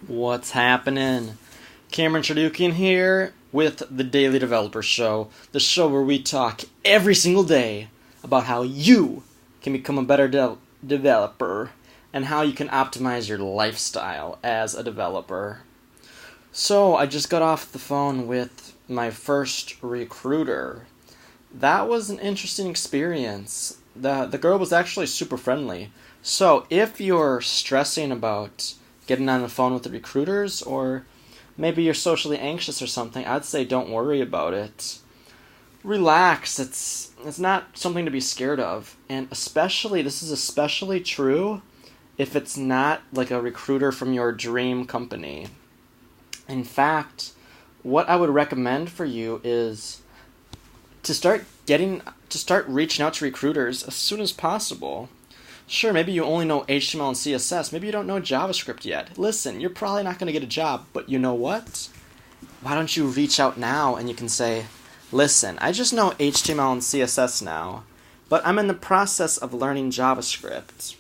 What's happening? Cameron Chardukian here with the Daily Developer Show, the show where we talk every single day about how you can become a better developer and how you can optimize your lifestyle as a developer. So, I just got off the phone with my first recruiter. That was an interesting experience. The girl was actually super friendly. So, if you're stressing about getting on the phone with the recruiters, or maybe you're socially anxious or something, I'd say don't worry about it. Relax. It's not something to be scared of. And this is especially true if it's not like a recruiter from your dream company. In fact, what I would recommend for you is to start reaching out to recruiters as soon as possible. Sure, maybe you only know HTML and CSS. Maybe you don't know JavaScript yet. Listen, you're probably not going to get a job, but you know what? Why don't you reach out now and you can say, listen, I just know HTML and CSS now, but I'm in the process of learning JavaScript.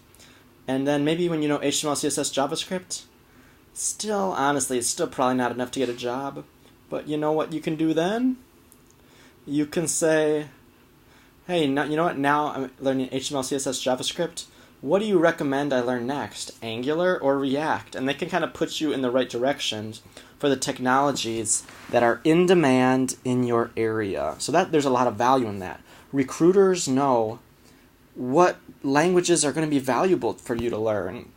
And then maybe when you know HTML, CSS, JavaScript, honestly, it's still probably not enough to get a job. But you know what you can do then? You can say, hey, now, you know what? Now I'm learning HTML, CSS, JavaScript. What do you recommend I learn next? Angular or React? And they can kind of put you in the right direction for the technologies that are in demand in your area. So there's a lot of value in that. Recruiters know what languages are going to be valuable for you to learn.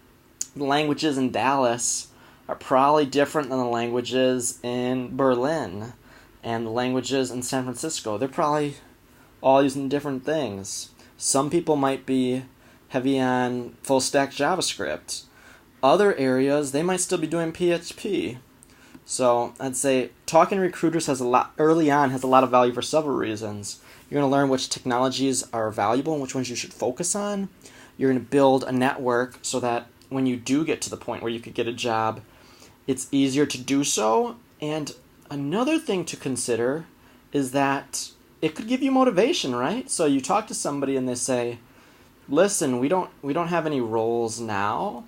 The languages in Dallas are probably different than the languages in Berlin and the languages in San Francisco. They're probably all using different things. Some people might be heavy on full stack JavaScript. Other areas, they might still be doing PHP. So I'd say talking to recruiters early on has a lot of value for several reasons. You're going to learn which technologies are valuable and which ones you should focus on. You're going to build a network so that when you do get to the point where you could get a job, it's easier to do so. And another thing to consider is that it could give you motivation, right? So you talk to somebody and they say, listen, we don't have any roles now,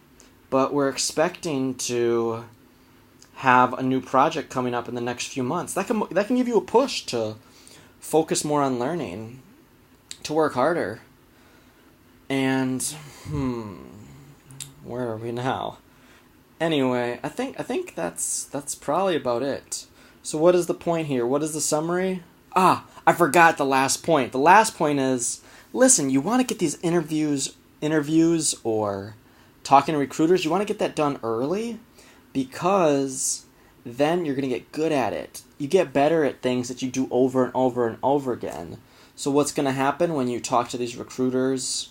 but we're expecting to have a new project coming up in the next few months. That can give you a push to focus more on learning, to work harder. And where are we now? Anyway, I think that's probably about it. So what is the point here? What is the summary? I forgot the last point. The last point is, listen, you want to get these interviews or talking to recruiters, you want to get that done early because then you're going to get good at it. You get better at things that you do over and over and over again. So what's going to happen when you talk to these recruiters?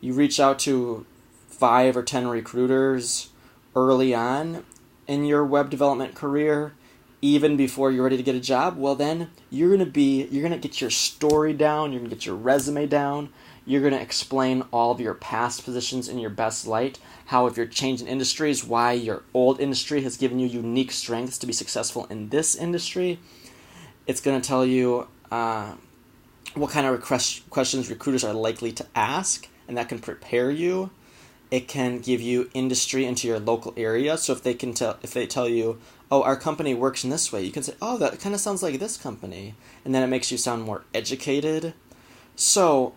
You reach out to 5 or 10 recruiters early on in your web development career, even before you're ready to get a job. Well, then you're going to get your story down, you're going to get your resume down, you're going to explain all of your past positions in your best light, how if you're changing industries, why your old industry has given you unique strengths to be successful in this industry. It's going to tell you what kind of questions recruiters are likely to ask, and that can prepare you. It can give you industry into your local area. So if they tell you, oh, our company works in this way, you can say, oh, that kind of sounds like this company. And then it makes you sound more educated. So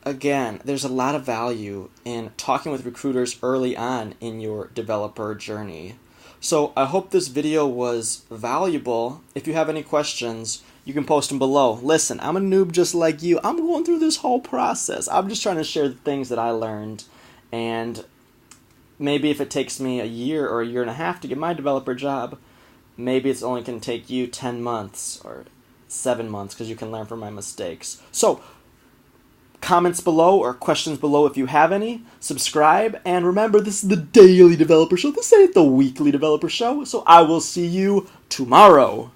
again, there's a lot of value in talking with recruiters early on in your developer journey. So I hope this video was valuable. If you have any questions, you can post them below. Listen, I'm a noob just like you. I'm going through this whole process. I'm just trying to share the things that I learned. And maybe if it takes me a year or a year and a half to get my developer job, maybe it's only going to take you 10 months or 7 months because you can learn from my mistakes. So, comments below or questions below if you have any. Subscribe. And remember, this is the Daily Developer Show. This ain't the Weekly Developer Show. So I will see you tomorrow.